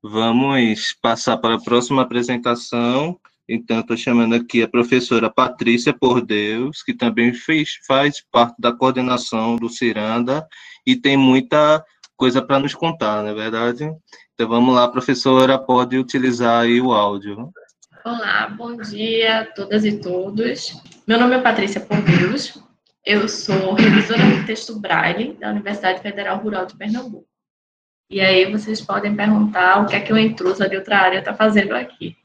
Vamos passar para a próxima apresentação. Então, estou chamando aqui a professora Patrícia Por Deus, que também faz parte da coordenação do Ciranda e tem muita coisa para nos contar, não é verdade? Então, vamos lá, professora, pode utilizar aí o áudio. Olá, bom dia a todas e todos. Meu nome é Patrícia Por Deus, eu sou revisora do texto Braille da Universidade Federal Rural de Pernambuco. E aí vocês podem perguntar o que é que uma intrusa de outra área está fazendo aqui.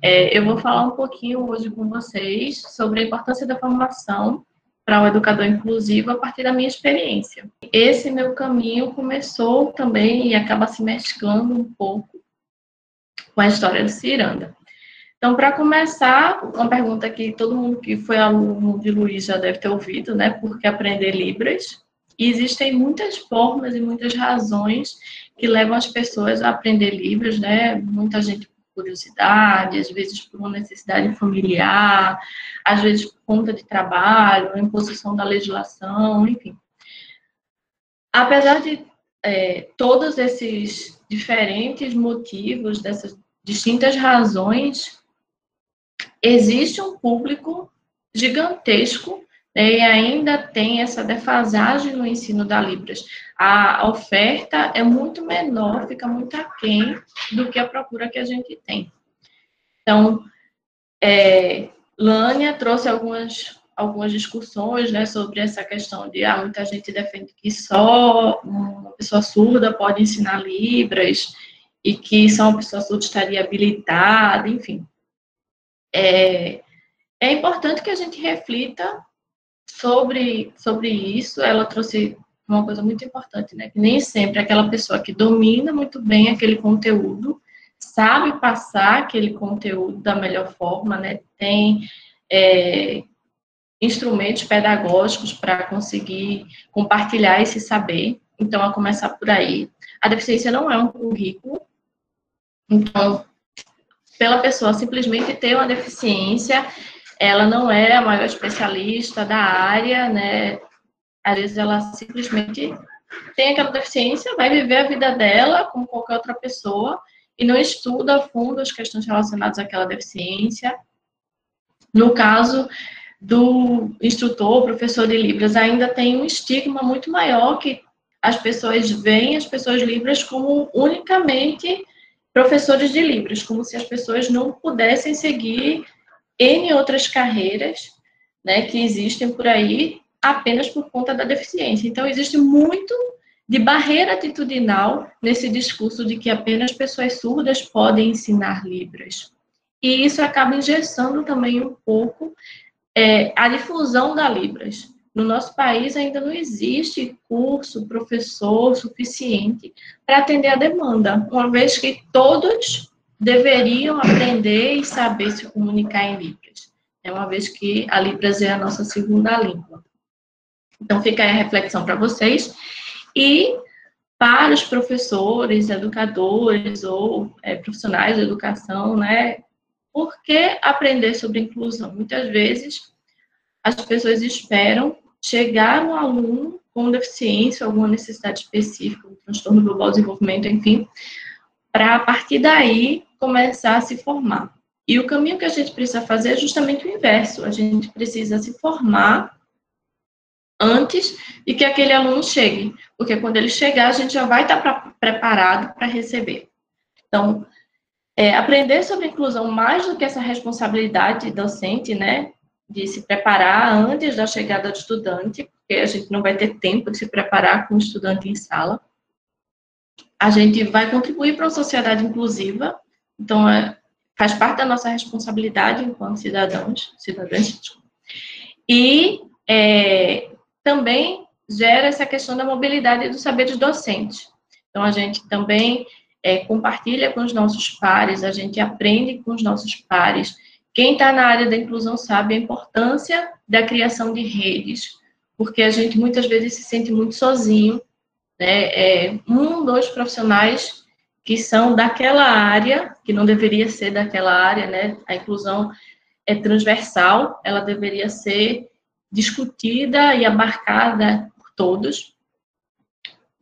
Eu vou falar um pouquinho hoje com vocês sobre a importância da formação para o educador inclusivo a partir da minha experiência. Esse meu caminho começou também e acaba se mesclando um pouco com a história do Ciranda. Então, para começar, uma pergunta que todo mundo que foi aluno de Luiz já deve ter ouvido, né? Por que aprender Libras? E existem muitas formas e muitas razões que levam as pessoas a aprender Libras, né? Muita gente por curiosidade, às vezes por uma necessidade familiar, às vezes por conta de trabalho, imposição da legislação, enfim. Apesar de todos esses diferentes motivos, dessas distintas razões, existe um público gigantesco, né, e ainda tem essa defasagem no ensino da Libras. A oferta é muito menor, fica muito aquém do que a procura que a gente tem. Então, Lânia trouxe algumas discussões, né, sobre essa questão de muita gente defende que só uma pessoa surda pode ensinar Libras e que só uma pessoa surda estaria habilitada, enfim. É importante que a gente reflita sobre isso. Ela trouxe uma coisa muito importante, né? Que nem sempre aquela pessoa que domina muito bem aquele conteúdo, sabe passar aquele conteúdo da melhor forma, né? Tem instrumentos pedagógicos para conseguir compartilhar esse saber. Então, a começar por aí. A deficiência não é um currículo. Então, pela pessoa simplesmente ter uma deficiência, ela não é a maior especialista da área, né? Às vezes ela simplesmente tem aquela deficiência, vai viver a vida dela como qualquer outra pessoa e não estuda a fundo as questões relacionadas àquela deficiência. No caso do instrutor, professor de Libras, ainda tem um estigma muito maior que as pessoas veem as pessoas Libras como unicamente professores de Libras, como se as pessoas não pudessem seguir N outras carreiras, né, que existem por aí apenas por conta da deficiência. Então, existe muito de barreira atitudinal nesse discurso de que apenas pessoas surdas podem ensinar Libras. E isso acaba engessando também um pouco a difusão da Libras. No nosso país ainda não existe curso, professor suficiente para atender a demanda, uma vez que todos deveriam aprender e saber se comunicar em Libras, uma vez que a Libras é a nossa segunda língua. Então, fica aí a reflexão para vocês. E para os professores, educadores ou profissionais de educação, né? Por que aprender sobre inclusão? Muitas vezes, as pessoas esperam chegar um aluno com deficiência, alguma necessidade específica, um transtorno global de desenvolvimento, enfim, para, a partir daí, começar a se formar. E o caminho que a gente precisa fazer é justamente o inverso. A gente precisa se formar antes de que aquele aluno chegue, porque quando ele chegar, a gente já vai estar preparado para receber. Então, aprender sobre inclusão, mais do que essa responsabilidade docente, né, de se preparar antes da chegada do estudante, porque a gente não vai ter tempo de se preparar com o estudante em sala. A gente vai contribuir para uma sociedade inclusiva, então faz parte da nossa responsabilidade enquanto cidadãs, e também gera essa questão da mobilidade dos saberes docentes. Então, a gente também compartilha com os nossos pares, a gente aprende com os nossos pares. Quem está na área da inclusão sabe a importância da criação de redes, porque a gente muitas vezes se sente muito sozinho, né? Dois profissionais que são daquela área, que não deveria ser daquela área, né? A inclusão é transversal, ela deveria ser discutida e abarcada por todos.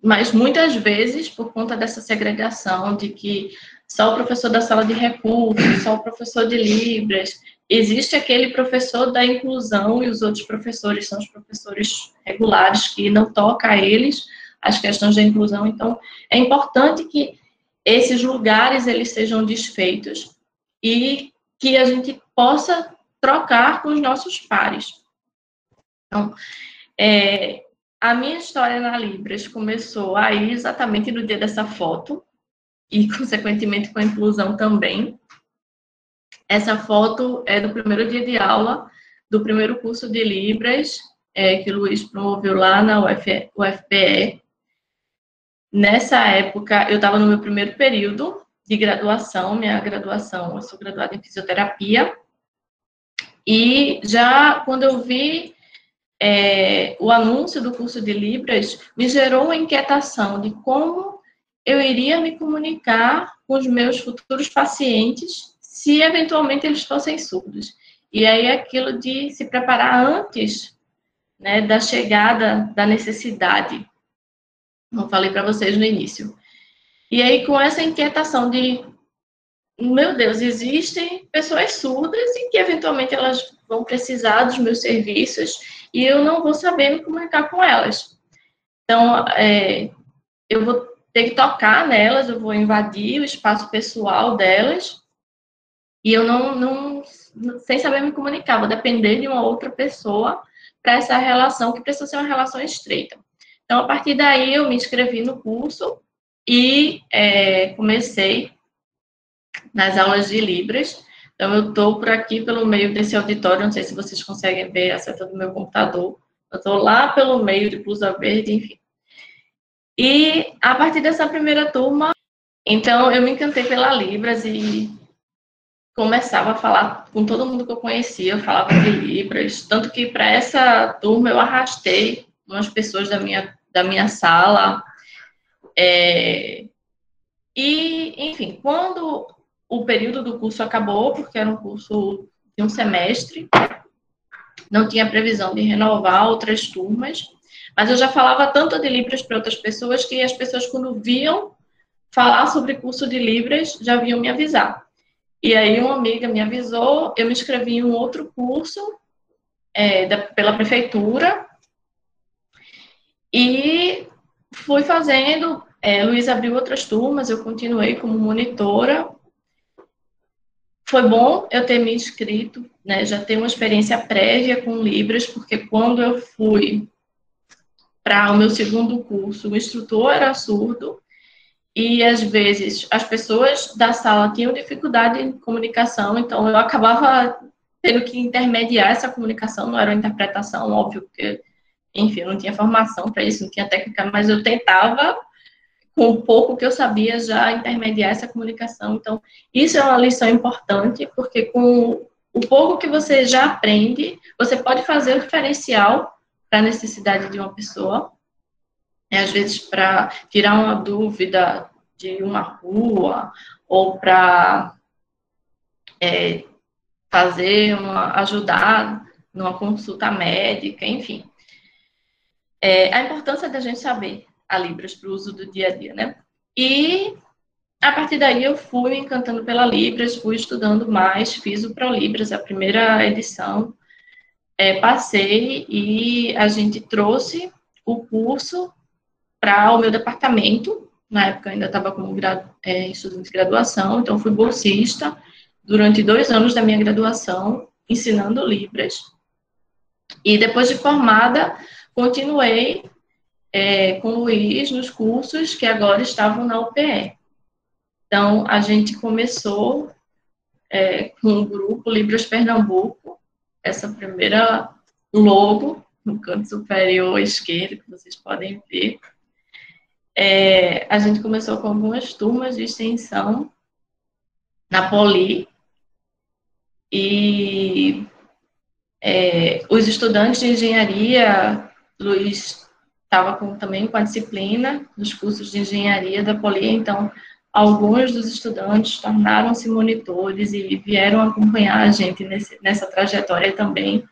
mas muitas vezes, por conta dessa segregação de que só o professor da sala de recursos, só o professor de Libras, existe aquele professor da inclusão e os outros professores são os professores regulares que não toca a eles as questões da inclusão. Então, é importante que esses lugares eles sejam desfeitos e que a gente possa trocar com os nossos pares. Então, a minha história na Libras começou aí exatamente no dia dessa foto e, consequentemente, com a inclusão também. Essa foto é do primeiro dia de aula do primeiro curso de Libras que o Luiz promoveu lá na UFPE. Nessa época, eu estava no meu primeiro período de graduação, minha graduação, eu sou graduada em fisioterapia, e já quando eu vi o anúncio do curso de Libras, me gerou uma inquietação de como eu iria me comunicar com os meus futuros pacientes se eventualmente eles fossem surdos. E aí aquilo de se preparar antes, né, da chegada da necessidade, como falei para vocês no início. E aí com essa inquietação de, meu Deus, existem pessoas surdas e que eventualmente elas vão precisar dos meus serviços e eu não vou saber me comunicar com elas. Então, eu vou ter que tocar nelas, eu vou invadir o espaço pessoal delas e eu não sem saber me comunicar, vou depender de uma outra pessoa para essa relação, que precisa ser uma relação estreita. Então, a partir daí, eu me inscrevi no curso e comecei nas aulas de Libras. Então, eu estou por aqui pelo meio desse auditório, não sei se vocês conseguem ver a seta do meu computador. Eu estou lá pelo meio de blusa verde, enfim. E a partir dessa primeira turma, então, eu me encantei pela Libras e começava a falar com todo mundo que eu conhecia, eu falava de Libras, tanto que para essa turma eu arrastei umas pessoas da minha sala. E, enfim, quando o período do curso acabou, porque era um curso de um semestre, não tinha previsão de renovar outras turmas, mas eu já falava tanto de Libras para outras pessoas que as pessoas, quando viam falar sobre curso de Libras, já vinham me avisar. E aí uma amiga me avisou, eu me inscrevi em um outro curso pela prefeitura e fui fazendo. Luiz abriu outras turmas, eu continuei como monitora. Foi bom eu ter me inscrito, né, já ter uma experiência prévia com Libras, porque quando eu fui para o meu segundo curso, o instrutor era surdo, e às vezes as pessoas da sala tinham dificuldade em comunicação, então eu acabava tendo que intermediar essa comunicação, não era uma interpretação, óbvio, porque, enfim, eu não tinha formação para isso, não tinha técnica, mas eu tentava, com o pouco que eu sabia, já intermediar essa comunicação. Então, isso é uma lição importante, porque com o pouco que você já aprende, você pode fazer o diferencial para a necessidade de uma pessoa, às vezes para tirar uma dúvida de uma rua, ou para ajudar numa consulta médica, enfim. A importância da gente saber a Libras para o uso do dia a dia, né? E a partir daí eu fui me encantando pela Libras, fui estudando mais, fiz o ProLibras, a primeira edição, passei e a gente trouxe o curso para o meu departamento. Na época eu ainda estava como estudante de graduação, então fui bolsista durante 2 anos da minha graduação, ensinando Libras. E depois de formada, continuei com o Luiz nos cursos que agora estavam na UPE. Então, a gente começou com o grupo Libras Pernambuco, essa primeira logo no canto superior esquerdo, que vocês podem ver. A gente começou com algumas turmas de extensão na Poli, e os estudantes de engenharia, Luiz estava também com a disciplina dos cursos de engenharia da Poli, então alguns dos estudantes tornaram-se monitores e vieram acompanhar a gente nessa trajetória também.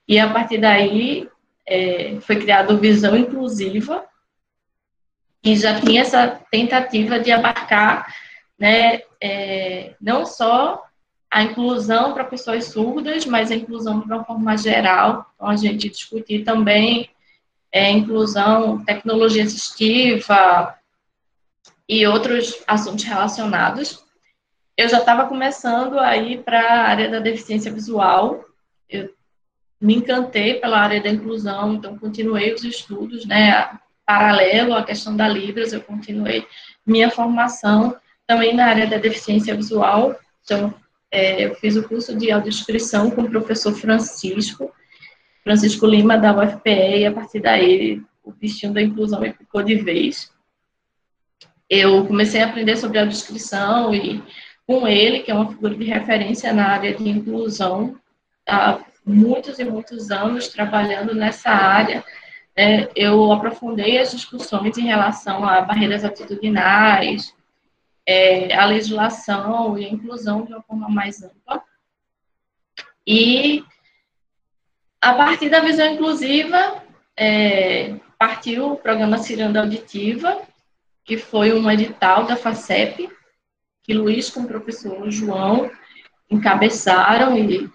E a partir daí foi criada a Visão Inclusiva, e já tinha essa tentativa de abarcar, né, não só a inclusão para pessoas surdas, mas a inclusão de uma forma geral. Então, a gente discutir também inclusão, tecnologia assistiva e outros assuntos relacionados. Eu já estava começando a ir para a área da deficiência visual. Eu me encantei pela área da inclusão, então continuei os estudos, né, paralelo à questão da Libras, eu continuei minha formação também na área da deficiência visual. Então, eu fiz o curso de audiodescrição com o professor Francisco Lima, da UFPE, e a partir daí o bichinho da inclusão me ficou de vez. Eu comecei a aprender sobre audiodescrição e com ele, que é uma figura de referência na área de inclusão, há muitos e muitos anos trabalhando nessa área, eu aprofundei as discussões em relação a barreiras atitudinais, a legislação e a inclusão de uma forma mais ampla. E, a partir da visão inclusiva, partiu o programa Ciranda Auditiva, que foi um edital da FACEP, que Luiz com o professor João encabeçaram e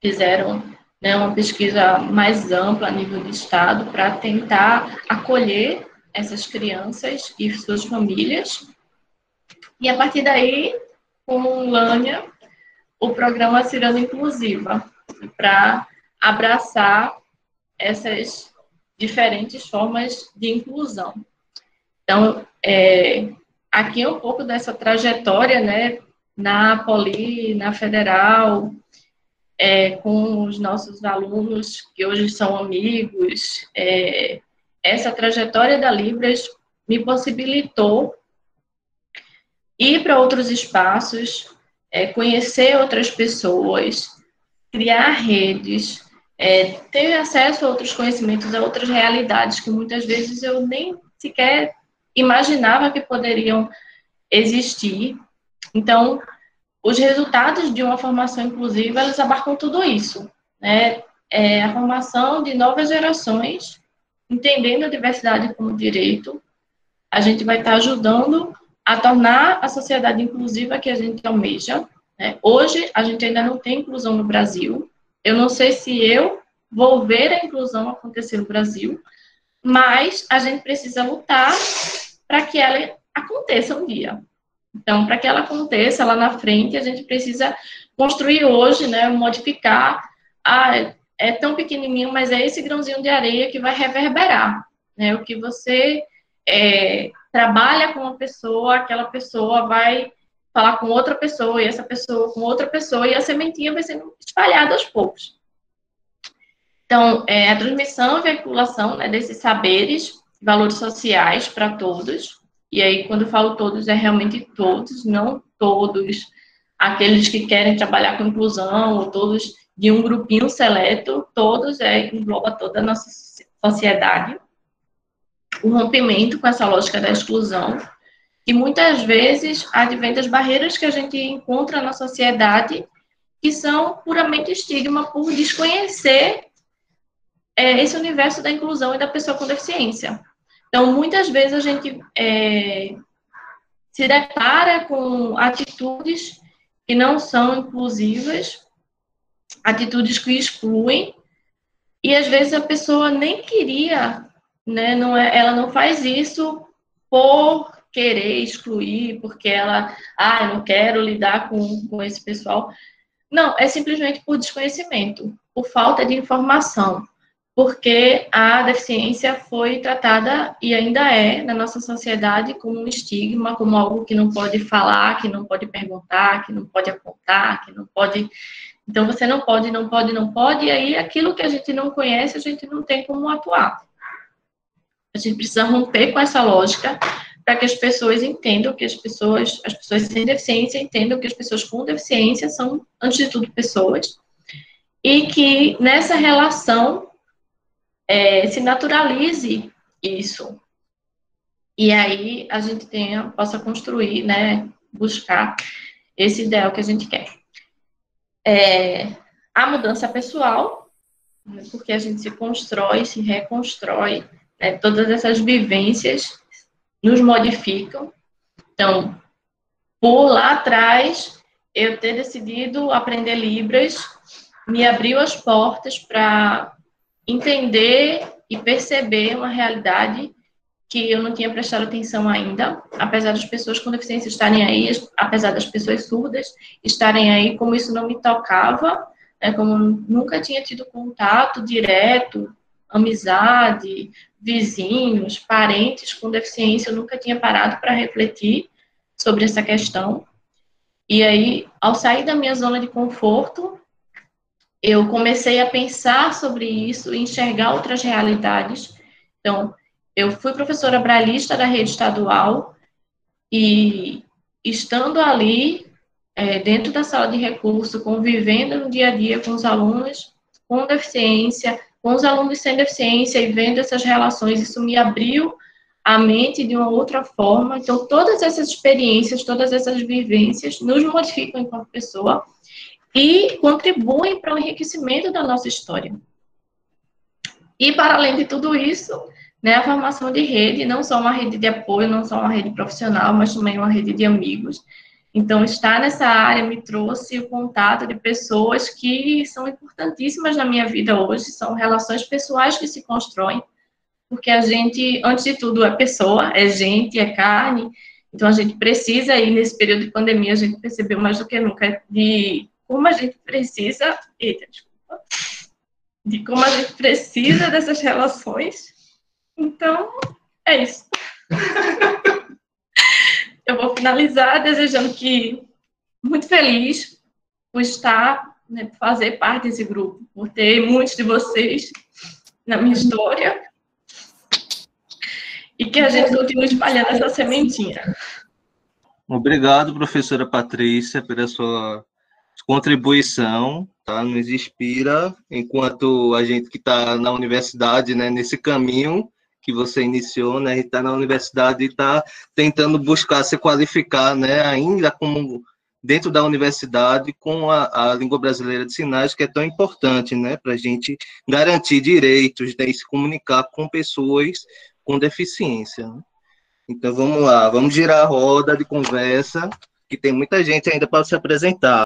fizeram, né, uma pesquisa mais ampla a nível de estado para tentar acolher essas crianças e suas famílias. E a partir daí, com Lânia, o programa Ciranda Inclusiva, para abraçar essas diferentes formas de inclusão. Então, aqui é um pouco dessa trajetória, né, na Poli, na Federal, com os nossos alunos, que hoje são amigos. Essa trajetória da Libras me possibilitou ir para outros espaços, conhecer outras pessoas, criar redes, ter acesso a outros conhecimentos, a outras realidades que muitas vezes eu nem sequer imaginava que poderiam existir. Então, os resultados de uma formação inclusiva, eles abarcam tudo isso, né? A formação de novas gerações, entendendo a diversidade como direito, a gente vai estar ajudando a tornar a sociedade inclusiva que a gente almeja, né? Hoje, a gente ainda não tem inclusão no Brasil. Eu não sei se eu vou ver a inclusão acontecer no Brasil, mas a gente precisa lutar para que ela aconteça um dia. Então, para que ela aconteça lá na frente, a gente precisa construir hoje, né, modificar. É tão pequenininho, mas é esse grãozinho de areia que vai reverberar, né? O que você trabalha com uma pessoa, aquela pessoa vai falar com outra pessoa, e essa pessoa com outra pessoa, e a sementinha vai sendo espalhada aos poucos. Então, a transmissão e veiculação, né, desses saberes, valores sociais para todos. E aí, quando eu falo todos, é realmente todos, não todos aqueles que querem trabalhar com inclusão, ou todos de um grupinho seleto, todos engloba toda a nossa sociedade. O rompimento com essa lógica da exclusão, que muitas vezes advém das barreiras que a gente encontra na sociedade, que são puramente estigma por desconhecer esse universo da inclusão e da pessoa com deficiência. Então, muitas vezes a gente se depara com atitudes que não são inclusivas, atitudes que excluem, e às vezes a pessoa nem queria, né, ela não faz isso por querer excluir, porque ela, eu não quero lidar com esse pessoal. Não, é simplesmente por desconhecimento, por falta de informação. Porque a deficiência foi tratada, e ainda é, na nossa sociedade, como um estigma, como algo que não pode falar, que não pode perguntar, que não pode apontar, que não pode... Então, você não pode, não pode, não pode, e aí aquilo que a gente não conhece, a gente não tem como atuar. A gente precisa romper com essa lógica para que as pessoas entendam que as pessoas sem deficiência entendam que as pessoas com deficiência são, antes de tudo, pessoas, e que nessa relação se naturalize isso. E aí a gente possa construir, né, buscar esse ideal que a gente quer. A mudança pessoal, porque a gente se constrói, se reconstrói, todas essas vivências nos modificam. Então, por lá atrás, eu ter decidido aprender Libras me abriu as portas para entender e perceber uma realidade que eu não tinha prestado atenção ainda, apesar das pessoas com deficiência estarem aí, apesar das pessoas surdas estarem aí, como isso não me tocava, né, como nunca tinha tido contato direto, amizade, vizinhos, parentes com deficiência, eu nunca tinha parado para refletir sobre essa questão. E aí, ao sair da minha zona de conforto, eu comecei a pensar sobre isso e enxergar outras realidades. Então, eu fui professora braillista da rede estadual e, estando ali, dentro da sala de recurso, convivendo no dia a dia com os alunos com deficiência, com os alunos sem deficiência e vendo essas relações, isso me abriu a mente de uma outra forma. Então, todas essas experiências, todas essas vivências nos modificam enquanto pessoa e contribuem para o enriquecimento da nossa história. E, para além de tudo isso, né, a formação de rede, não só uma rede de apoio, não só uma rede profissional, mas também uma rede de amigos. Então, estar nessa área me trouxe o contato de pessoas que são importantíssimas na minha vida hoje, são relações pessoais que se constroem, porque a gente, antes de tudo, é pessoa, é gente, é carne, então a gente precisa, aí nesse período de pandemia, a gente percebeu mais do que nunca de como a gente precisa, de como a gente precisa dessas relações. Então, é isso. Eu vou finalizar desejando que, muito feliz por estar, né, por fazer parte desse grupo, por ter muitos de vocês na minha história, e que a gente continue espalhando essa sementinha. Obrigado, professora Patrícia, pela sua contribuição, tá? Nos inspira, enquanto a gente que está na universidade, né, nesse caminho que você iniciou, né, está na universidade e está tentando buscar se qualificar, né, ainda como dentro da universidade com a língua brasileira de sinais, que é tão importante, né, para a gente garantir direitos, né, e se comunicar com pessoas com deficiência, né? Então, vamos lá, vamos girar a roda de conversa, que tem muita gente ainda para se apresentar.